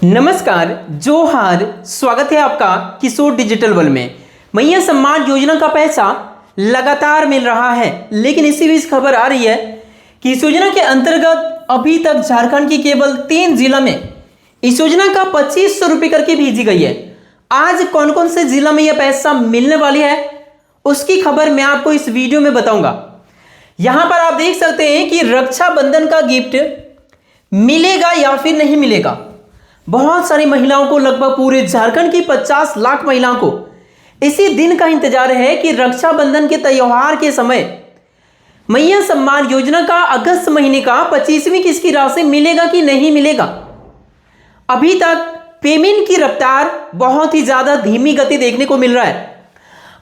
नमस्कार, जोहार, स्वागत है आपका किशोर डिजिटल वर्ल्ड में। मैया सम्मान योजना का पैसा लगातार मिल रहा है, लेकिन इसी बीच खबर आ रही है कि इस योजना के अंतर्गत अभी तक झारखंड की केवल 3 जिला में इस योजना का 2500 रुपये करके भेजी गई है। आज कौन कौन से जिला में यह पैसा मिलने वाली है उसकी खबर मैं आपको इस वीडियो में बताऊंगा। यहां पर आप देख सकते हैं कि रक्षाबंधन का गिफ्ट मिलेगा या फिर नहीं मिलेगा। बहुत सारी महिलाओं को, लगभग पूरे झारखंड की 50 लाख महिलाओं को इसी दिन का इंतजार है कि रक्षाबंधन के त्योहार के समय मैया सम्मान योजना का अगस्त महीने का 25वीं किस्त की राशि मिलेगा कि नहीं मिलेगा। अभी तक पेमेंट की रफ्तार बहुत ही ज्यादा धीमी गति देखने को मिल रहा है।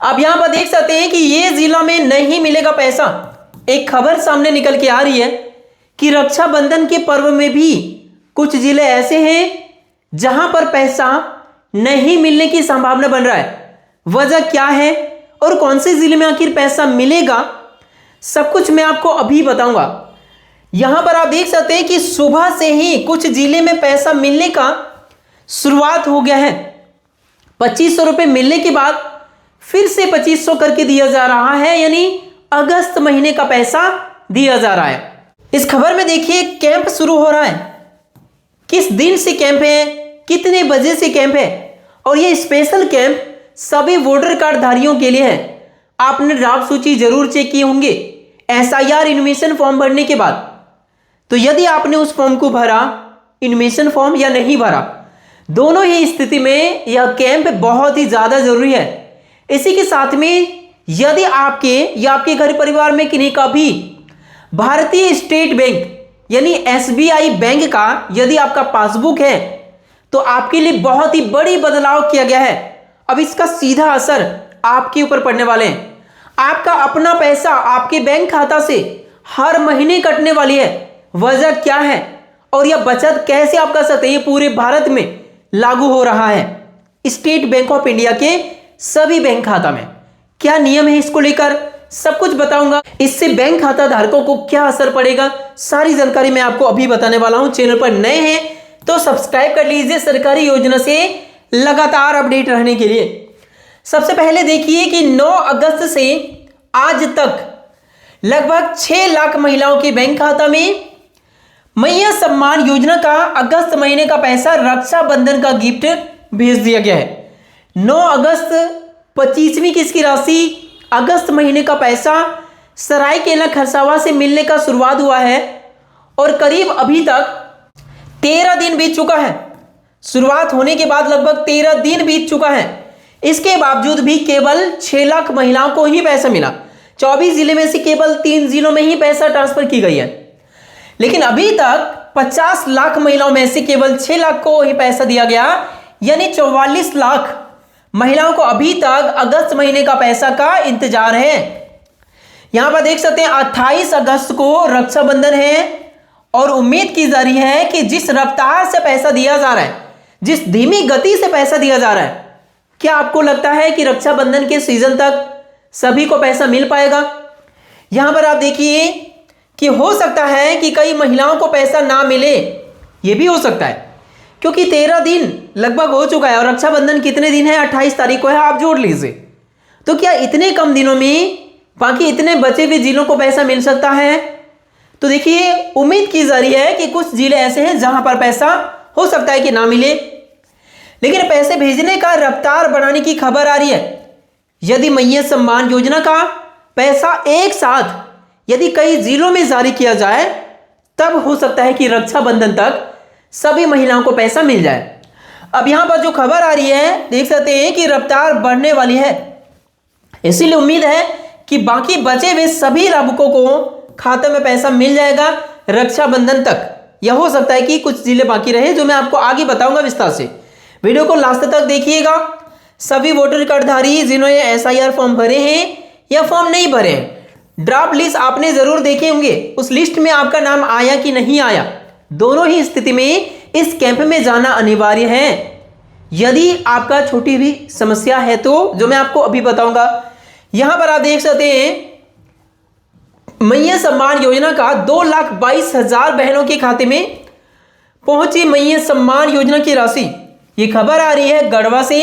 अब यहां पर देख सकते हैं कि ये जिला में नहीं मिलेगा पैसा। एक खबर सामने निकल के आ रही है कि रक्षाबंधन के पर्व में भी कुछ जिले ऐसे हैं जहां पर पैसा नहीं मिलने की संभावना बन रहा है। वजह क्या है और कौन से जिले में आखिर पैसा मिलेगा, सब कुछ मैं आपको अभी बताऊंगा। यहां पर आप देख सकते हैं कि सुबह से ही कुछ जिले में पैसा मिलने का शुरुआत हो गया है। 2500 रुपये मिलने के बाद फिर से 2500 करके दिया जा रहा है, यानी अगस्त महीने का पैसा दिया जा रहा है। इस खबर में देखिए कैंप शुरू हो रहा है, किस दिन से कैंप है, कितने बजे से कैंप है, और ये स्पेशल कैंप सभी वोटर कार्ड धारियों के लिए है। आपने ड्राफ्ट सूची जरूर चेक किए होंगे एसआईआर इन्विटेशन फॉर्म भरने के बाद। तो यदि आपने उस फॉर्म को भरा, इन्विटेशन फॉर्म, या नहीं भरा, दोनों ही स्थिति में यह कैंप बहुत ही ज्यादा जरूरी है। इसी के साथ में यदि आपके या आपके घर परिवार में किन्हीं का भी भारतीय स्टेट बैंक यानी एसबीआई बैंक का यदि आपका पासबुक है तो आपके लिए बहुत ही बड़ी बदलाव किया गया है। अब इसका सीधा असर आपके ऊपर पड़ने वाले हैं। आपका अपना पैसा आपके बैंक खाता से हर महीने कटने वाली है। वजह क्या है और यह बचत कैसे आप कर सकते हैं, ये पूरे भारत में लागू हो रहा है। स्टेट बैंक ऑफ इंडिया के सभी बैंक खाता में क्या नियम है, इसको लेकर सब कुछ बताऊंगा। इससे बैंक खाता धारकों को क्या असर पड़ेगा, सारी जानकारी मैं आपको अभी बताने वाला हूं। चैनल पर नए हैं तो सब्सक्राइब कर लीजिए सरकारी योजना से लगातार अपडेट रहने के लिए। सबसे पहले देखिए कि 9 अगस्त से आज तक लगभग 6 लाख महिलाओं के बैंक खाता में मैया सम्मान योजना का अगस्त महीने का पैसा रक्षाबंधन का गिफ्ट भेज दिया गया है। 9 अगस्त 25वीं किस्त की राशि, अगस्त महीने का पैसा सरायकेला खरसावां से मिलने का शुरुआत हुआ है और करीब अभी तक 13 दिन बीत चुका है। शुरुआत होने के बाद लगभग 13 दिन बीत चुका है। इसके बावजूद भी केवल 6 लाख महिलाओं को ही पैसा मिला। 24 जिले में से केवल 3 जिलों में ही पैसा ट्रांसफर की गई है। लेकिन अभी तक 50 लाख महिलाओं में से केवल 6 लाख को ही पैसा दिया गया, यानी 44 लाख महिलाओं को अभी तक अगस्त महीने का पैसा का इंतजार है। यहां पर देख सकते हैं 28 अगस्त को रक्षाबंधन है और उम्मीद की जा रही है कि जिस रफ्तार से पैसा दिया जा रहा है, जिस धीमी गति से पैसा दिया जा रहा है, क्या आपको लगता है कि रक्षाबंधन के सीजन तक सभी को पैसा मिल पाएगा? यहां पर आप देखिए कि हो सकता है कि कई महिलाओं को पैसा ना मिले, यह भी हो सकता है क्योंकि 13 दिन लगभग हो चुका है और रक्षाबंधन कितने दिन है, 28 तारीख को है, आप जोड़ लीजिए। तो क्या इतने कम दिनों में बाकी इतने बचे हुए जिलों को पैसा मिल सकता है? तो देखिए उम्मीद की जा रही है कि कुछ जिले ऐसे हैं जहां पर पैसा हो सकता है कि ना मिले, लेकिन पैसे भेजने का रफ्तार बढ़ाने की खबर आ रही है। यदि मैया सम्मान योजना का पैसा एक साथ यदि कई जिलों में जारी किया जाए तब हो सकता है कि रक्षाबंधन तक सभी महिलाओं को पैसा मिल जाए। अब यहां पर जो खबर आ रही है देख सकते हैं कि रफ्तार बढ़ने वाली है। इसीलिए उम्मीद है कि बाकी बचे हुए सभी लाभुकों को खाते में पैसा मिल जाएगा रक्षाबंधन तक। यह हो सकता है कि कुछ जिले बाकी रहे, जो मैं आपको आगे बताऊंगा विस्तार से। वीडियो को लास्ट तक देखिएगा। सभी वोटर कार्ड धारी जिन्होंने एसआईआर फॉर्म भरे हैं या फॉर्म नहीं भरे हैं, ड्राफ्ट लिस्ट आपने जरूर देखे होंगे। उस लिस्ट में आपका नाम आया कि नहीं आया, दोनों ही स्थिति में इस कैंप में जाना अनिवार्य है। यदि आपका छोटी भी समस्या है तो जो मैं आपको अभी बताऊंगा। यहां पर आप देख सकते हैं मैया सम्मान योजना का 2,22,000 बहनों के खाते में पहुंची मैया सम्मान योजना की राशि। ये खबर आ रही है गढ़वा से।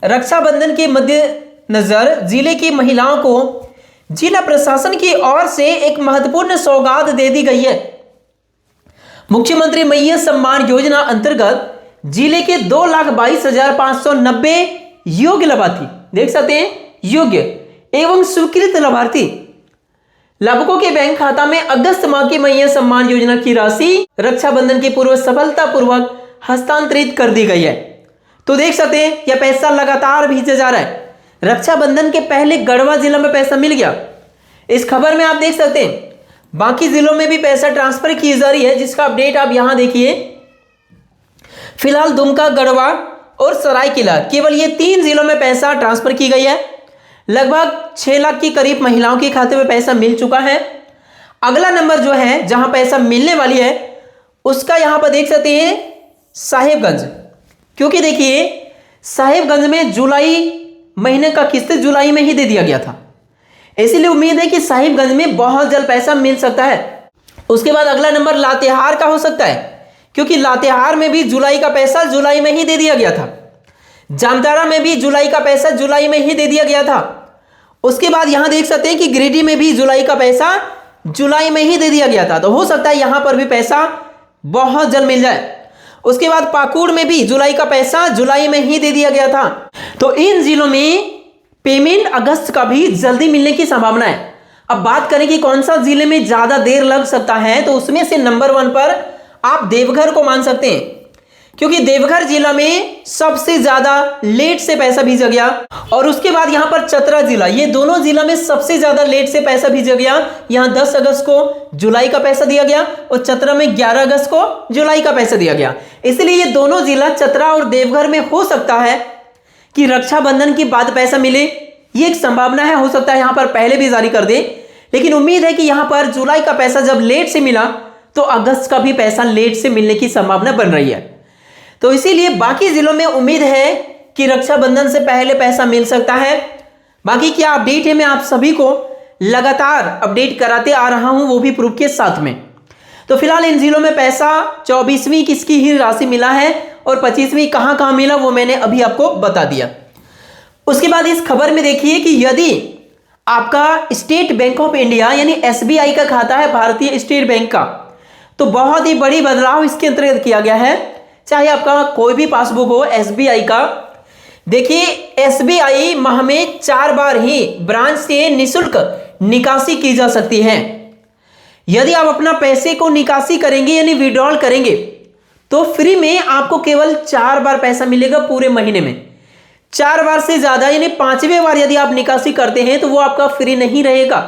रक्षाबंधन के मद्देनजर जिले की महिलाओं को जिला प्रशासन की ओर से एक महत्वपूर्ण सौगात दे दी गई है। मुख्यमंत्री मैया सम्मान योजना अंतर्गत जिले के 2,22,590 योग्य लाभार्थी, देख सकते हैं, योग्य एवं स्वीकृत लाभार्थी लाभुकों के बैंक खाता में अगस्त माह की मैया सम्मान योजना की राशि रक्षाबंधन की पूर्व सफलतापूर्वक हस्तांतरित कर दी गई है। तो देख सकते हैं यह पैसा लगातार भेजा जा रहा है। रक्षाबंधन के पहले गढ़वा जिला में पैसा मिल गया। इस खबर में आप देख सकते हैं बाकी जिलों में भी पैसा ट्रांसफर की जा रही है, जिसका अपडेट आप यहां देखिए। फिलहाल दुमका, गढ़वा और सरायकेला, केवल ये 3 जिलों में पैसा ट्रांसफर की गई है। लगभग 6 लाख के करीब महिलाओं के खाते में पैसा मिल चुका है। अगला नंबर जो है जहां पैसा मिलने वाली है उसका यहां पर देख सकते हैं साहेबगंज, क्योंकि देखिए साहेबगंज में जुलाई महीने का किस्त जुलाई में ही दे दिया गया था, इसीलिए उम्मीद है कि साहिबगंज में बहुत जल्द पैसा मिल सकता है। उसके बाद अगला नंबर लातेहार का हो सकता है, क्योंकि लातेहार में भी जुलाई का पैसा जुलाई में ही दे दिया गया था। जामताड़ा में भी जुलाई का पैसा जुलाई में ही दे दिया गया था। उसके बाद यहां देख सकते हैं कि गिरिडीह में भी जुलाई का पैसा जुलाई में ही दे दिया गया था, तो हो सकता है यहां पर भी पैसा बहुत जल्द मिल जाए। उसके बाद पाकुड़ में भी जुलाई का पैसा जुलाई में ही दे दिया गया था। तो इन जिलों में पेमेंट अगस्त का भी जल्दी मिलने की संभावना है। अब बात करें कि कौन सा जिले में ज्यादा देर लग सकता है, तो उसमें से नंबर 1 पर आप देवघर को मान सकते हैं, क्योंकि देवघर जिला में सबसे ज्यादा लेट से पैसा भेजा गया। और उसके बाद यहां पर चतरा जिला, ये दोनों जिला में सबसे ज्यादा लेट से पैसा भेजा गया। यहां 10 अगस्त को जुलाई का पैसा दिया गया और चतरा में 11 अगस्त को जुलाई का पैसा दिया गया। इसलिए ये दोनों जिला चतरा और देवघर में हो सकता है कि रक्षाबंधन के बाद पैसा मिले, ये एक संभावना है। हो सकता है यहां पर पहले भी जारी कर दे, लेकिन उम्मीद है कि यहां पर जुलाई का पैसा जब लेट से मिला तो अगस्त का भी पैसा लेट से मिलने की संभावना बन रही है। तो इसीलिए बाकी जिलों में उम्मीद है कि रक्षाबंधन से पहले पैसा मिल सकता है। बाकी क्या अपडेट है, मैं आप सभी को लगातार अपडेट कराते आ रहा हूं, वो भी प्रूफ के साथ में। तो फिलहाल इन जिलों में पैसा 24वीं किसकी ही राशि मिला है और 25वीं कहां मिला वो मैंने अभी आपको बता दिया। उसके बाद इस खबर में देखिए कि यदि आपका स्टेट बैंक ऑफ इंडिया यानी SBI का खाता है, भारतीय स्टेट बैंक का, तो बहुत ही बड़ी बदलाव इसके अंतर्गत किया गया है। चाहे आपका कोई भी पासबुक हो SBI का, देखिए SBI माह में 4 बार ही ब्रांच से निःशुल्क निकासी की जा सकती है। यदि आप अपना पैसे को निकासी करेंगे यानी विड्रॉल करेंगे तो फ्री में आपको केवल 4 बार पैसा मिलेगा पूरे महीने में। 4 बार से ज्यादा यानी 5वें बार यदि आप निकासी करते हैं तो वो आपका फ्री नहीं रहेगा,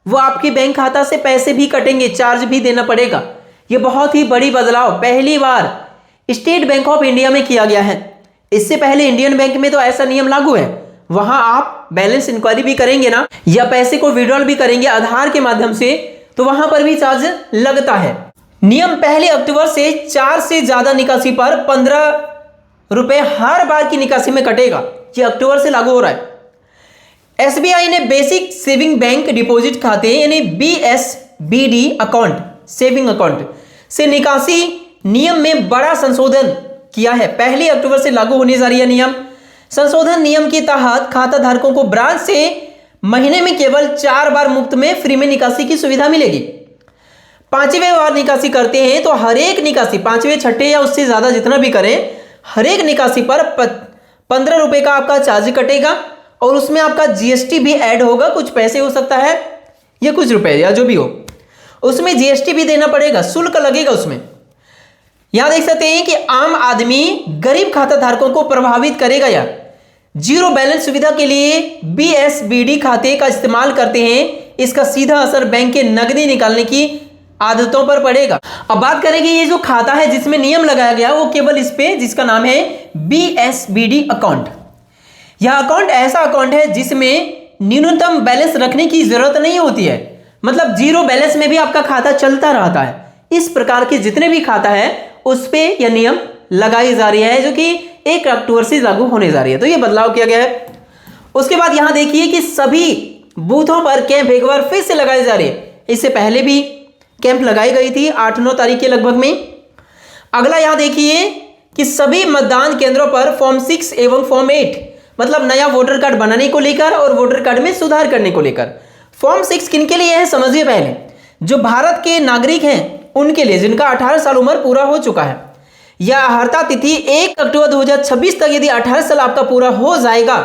वो आपके बैंक खाता से पैसे भी कटेंगे, चार्ज भी देना पड़ेगा। ये बहुत ही बड़ी बदलाव पहली बार स्टेट बैंक ऑफ इंडिया में किया गया है। इससे पहले इंडियन बैंक में तो ऐसा नियम लागू है, वहां आप बैलेंस इंक्वायरी भी करेंगे ना, या पैसे को विड्रॉल भी करेंगे आधार के माध्यम से, तो वहां पर भी चार्ज लगता है। नियम 1 अक्टूबर से 4 से ज्यादा निकासी पर 15 रुपए हर बार की निकासी में कटेगा। ये अक्टूबर से लागू हो रहा है। SBI ने बेसिक सेविंग बैंक डिपॉजिट खाते यानी BSBD अकाउंट, सेविंग अकाउंट से निकासी नियम में बड़ा संशोधन किया है। 1 अक्टूबर से लागू होने जा रही है नियम। संशोधन नियम के तहत खाता धारकों को ब्रांच से महीने में केवल 4 बार मुफ्त में फ्री में निकासी की सुविधा मिलेगी। 5वें बार निकासी करते हैं तो हर एक निकासी 5वें, 6ठे या उससे ज्यादा जितना भी करें, हर एक निकासी पर 15 रुपए का आपका चार्ज कटेगा और उसमें आपका GST भी ऐड होगा। कुछ पैसे हो सकता है या कुछ रुपए या जो भी हो, उसमें GST भी देना पड़ेगा, शुल्क लगेगा उसमें। यहां देख सकते हैं कि आम आदमी गरीब खाता धारकों को प्रभावित करेगा। या जीरो बैलेंस सुविधा के लिए BSBD खाते का इस्तेमाल करते हैं, इसका सीधा असर बैंक के नकदी निकालने की आदतों पर पड़ेगा। अब बात करेंगे ये जो खाता है जिसमें नियम लगाया गया वो केवल इस पे, जिसका नाम है BSBD अकाउंट। यह अकाउंट ऐसा अकाउंट है जिसमें न्यूनतम बैलेंस रखने की जरूरत नहीं होती है, मतलब जीरो बैलेंस में भी आपका खाता चलता रहता है। इस प्रकार के जितने भी खाता है उस पे यह नियम लगाई जा रही है, जो कि 1 अक्टूबर से लागू होने जा रही है। तो ये बदलाव किया गया है। उसके बाद यहां देखिए कि सभी बूथों पर कैंप एक बार फिर से लगाए जा रहे हैं। इससे पहले भी कैंप लगाई गई थी 8-9 तारीख के लगभग में। अगला यहां देखिए कि सभी मतदान केंद्रों पर फॉर्म 6 एवं फॉर्म 8 मतलब नया वोटर कार्ड बनाने को लेकर और वोटर कार्ड में सुधार करने को लेकर। फॉर्म 6 किनके लिए है समझिए पहले। जो भारत के नागरिक हैं उनके लिए जिनका 18 साल उम्र पूरा हो चुका है। यह अर्हता तिथि 1 अक्टूबर 2026 तक यदि 18 साल आपका पूरा हो जाएगा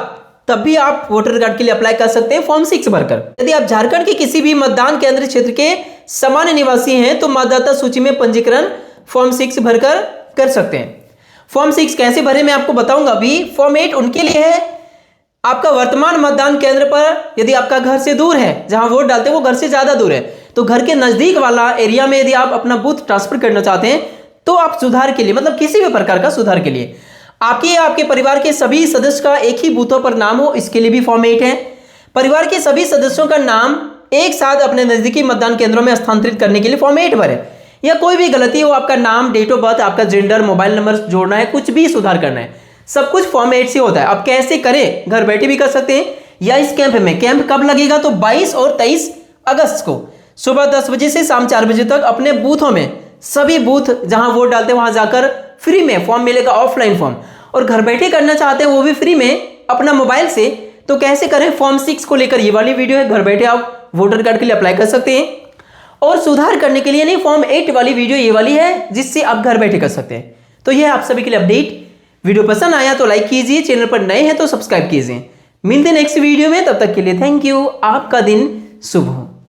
तब भी आप वोटर कार्ड के लिए अप्लाई कर सकते हैं फॉर्म 6 भरकर। यदि आप झारखंड के किसी भी मतदान केंद्र क्षेत्र के सामान्य निवासी हैं तो मतदाता सूची में पंजीकरण फॉर्म 6 भरकर कर सकते हैं। फॉर्म 6 कैसे भरे मैं आपको बताऊंगा अभी। फॉर्म 8 उनके लिए है आपका वर्तमान मतदान केंद्र पर यदि आपका घर से दूर है, जहां वोट डालते हैं वो घर से ज्यादा दूर है, तो घर के नजदीक वाला एरिया में यदि आप अपना बूथ ट्रांसफर करना चाहते हैं तो आप सुधार के लिए मतलब किसी भी प्रकार का सुधार के लिए आपके परिवार के सभी सदस्य का एक ही बूथों पर नाम हो, इसके लिए भी फॉर्म 8 है। परिवार के सभी सदस्यों का नाम एक साथ अपने नजदीकी मतदान केंद्रों में स्थानांतरित करने के लिए फॉर्म 8 भरे। या कोई भी गलती हो, आपका नाम, डेट ऑफ बर्थ, आपका जेंडर, मोबाइल नंबर जोड़ना है, कुछ भी सुधार करना है, सब कुछ फॉर्म 8 से होता है। अब कैसे करें, घर बैठे भी कर सकते हैं या इस कैंप में। कैंप कब लगेगा तो 22 और 23 अगस्त को सुबह 10 बजे से शाम 4 बजे तक अपने बूथों में, सभी बूथ जहां वोट डालते हैं वहां जाकर फ्री में फॉर्म मिलेगा, ऑफलाइन फॉर्म। और घर बैठे करना चाहते हैं वो भी फ्री में अपना मोबाइल से, तो कैसे करें फॉर्म 6 को लेकर ये वाली वीडियो है। घर बैठे आप वोटर कार्ड के लिए अप्लाई कर सकते हैं और सुधार करने के लिए नहीं, फॉर्म 8 वाली वीडियो ये वाली है जिससे आप घर बैठे कर सकते हैं। तो ये आप सभी के लिए अपडेट। वीडियो पसंद आया तो लाइक कीजिए, चैनल पर नए हैं तो सब्सक्राइब कीजिए। मिलते हैं नेक्स्ट वीडियो में, तब तक के लिए थैंक यू। आपका दिन शुभ हो।